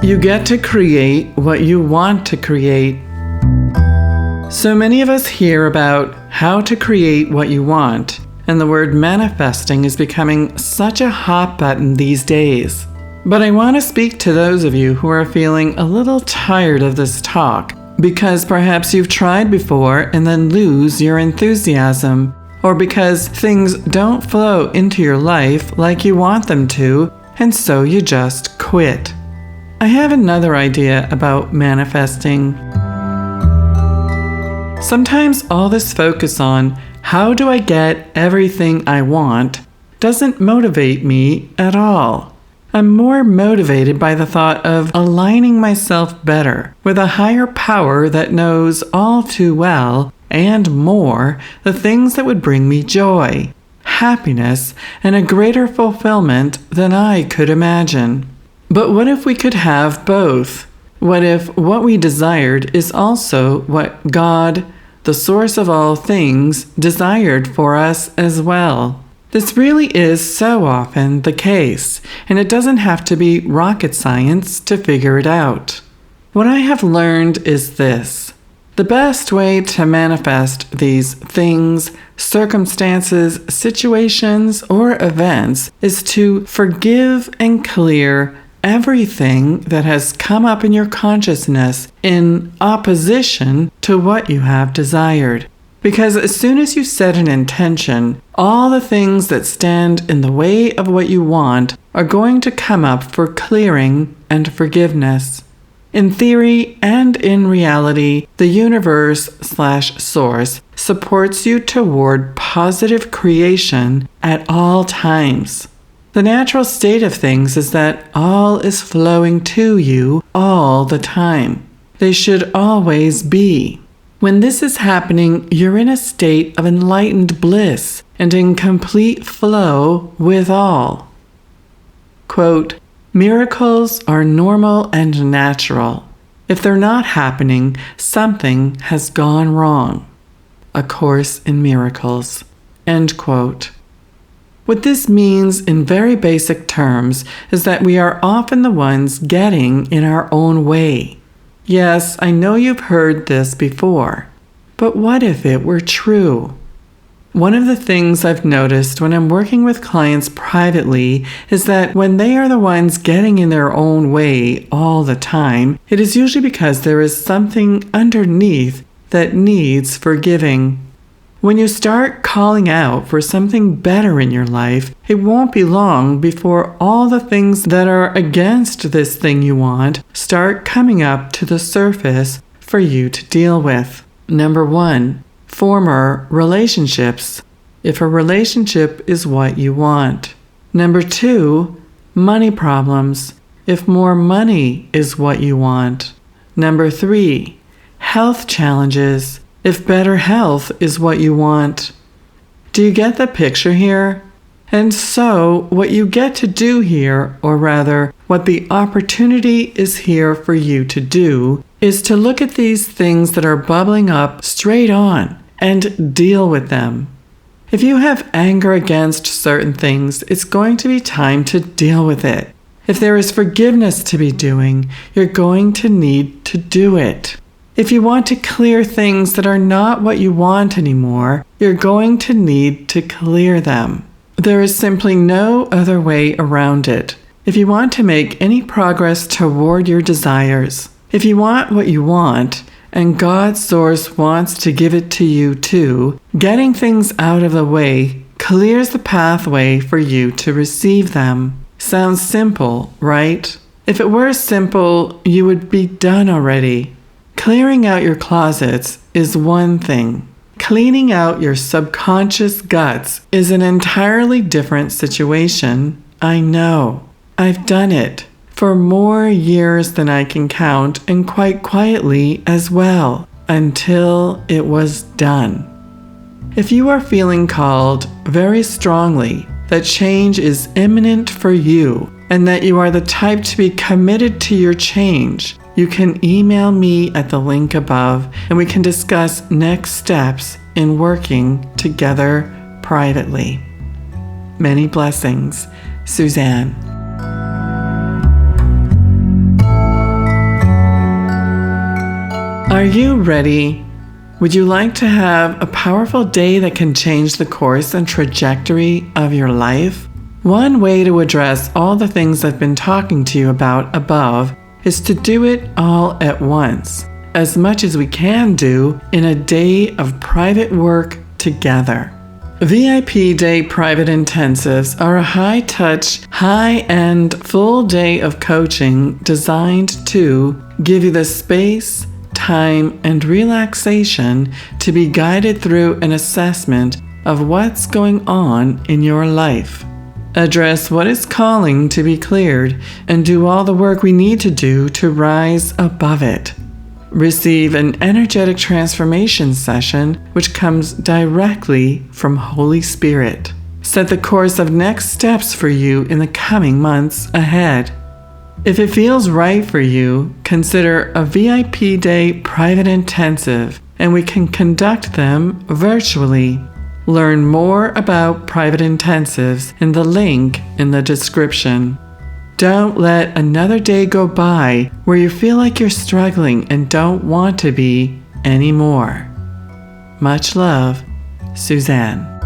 You get to create what you want to create. So many of us hear about how to create what you want, and the word manifesting is becoming such a hot button these days. But I want to speak to those of you who are feeling a little tired of this talk, because perhaps you've tried before and then lose your enthusiasm, or because things don't flow into your life like you want them to, and so you just quit. I have another idea about manifesting. Sometimes all this focus on how do I get everything I want doesn't motivate me at all. I'm more motivated by the thought of aligning myself better with a higher power that knows all too well and more the things that would bring me joy, happiness, and a greater fulfillment than I could imagine. But what if we could have both? What if what we desired is also what God, the source of all things, desired for us as well? This really is so often the case, and it doesn't have to be rocket science to figure it out. What I have learned is this. The best way to manifest these things, circumstances, situations, or events is to forgive and clear everything that has come up in your consciousness in opposition to what you have desired. Because as soon as you set an intention, all the things that stand in the way of what you want are going to come up for clearing and forgiveness. In theory and in reality, the universe/source supports you toward positive creation at all times. The natural state of things is that all is flowing to you all the time. They should always be. When this is happening, you're in a state of enlightened bliss and in complete flow with all. Quote, "Miracles are normal and natural. If they're not happening, something has gone wrong." A Course in Miracles. End quote. What this means in very basic terms is that we are often the ones getting in our own way. Yes, I know you've heard this before, but what if it were true? One of the things I've noticed when I'm working with clients privately is that when they are the ones getting in their own way all the time, it is usually because there is something underneath that needs forgiving. When you start calling out for something better in your life, it won't be long before all the things that are against this thing you want start coming up to the surface for you to deal with. Number 1, former relationships, if a relationship is what you want. Number 2, money problems, if more money is what you want. Number 3, health challenges, if better health is what you want. Do you get the picture here? And so, what you get to do here, or rather, what the opportunity is here for you to do, is to look at these things that are bubbling up straight on and deal with them. If you have anger against certain things, it's going to be time to deal with it. If there is forgiveness to be doing, you're going to need to do it. If you want to clear things that are not what you want anymore, you're going to need to clear them. There is simply no other way around it. If you want to make any progress toward your desires, if you want what you want, and God's source wants to give it to you too, getting things out of the way clears the pathway for you to receive them. Sounds simple, right? If it were simple, you would be done already. Clearing out your closets is one thing. Cleaning out your subconscious guts is an entirely different situation. I know. I've done it for more years than I can count, and quite quietly as well, until it was done. If you are feeling called very strongly that change is imminent for you, and that you are the type to be committed to your change, you can email me at the link above, and we can discuss next steps in working together privately. Many blessings, Suzanne. Are you ready? Would you like to have a powerful day that can change the course and trajectory of your life? One way to address all the things I've been talking to you about above is to do it all at once, as much as we can do in a day of private work together. VIP Day Private Intensives are a high-touch, high-end, full day of coaching designed to give you the space, time, and relaxation to be guided through an assessment of what's going on in your life. Address what is calling to be cleared and do all the work we need to do to rise above it. Receive an energetic transformation session which comes directly from Holy Spirit. Set the course of next steps for you in the coming months ahead. If it feels right for you, consider a VIP Day Private Intensive, and we can conduct them virtually. Learn more about private intensives in the link in the description. Don't let another day go by where you feel like you're struggling and don't want to be anymore. Much love, Suzanne.